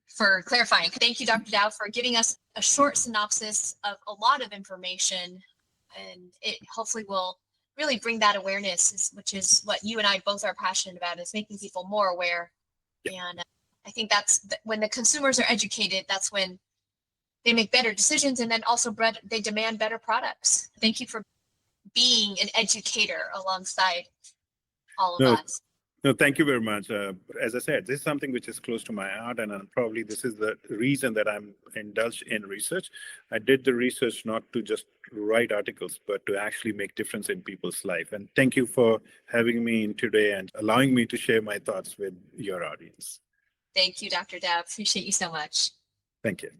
for clarifying. Thank you, Dr. Dhau, for giving us a short synopsis of a lot of information, and it hopefully will really bring that awareness, which is what you and I both are passionate about, is making people more aware. And I think that's when the consumers are educated, that's when they make better decisions, and then also they demand better products. Thank you for being an educator alongside all of us. No, thank you very much. As I said, this is something which is close to my heart, and probably this is the reason that I'm indulged in research. I did the research not to just write articles, but to actually make difference in people's life. And thank you for having me in today and allowing me to share my thoughts with your audience. Thank you, Dr. Dhau. Appreciate you so much. Thank you.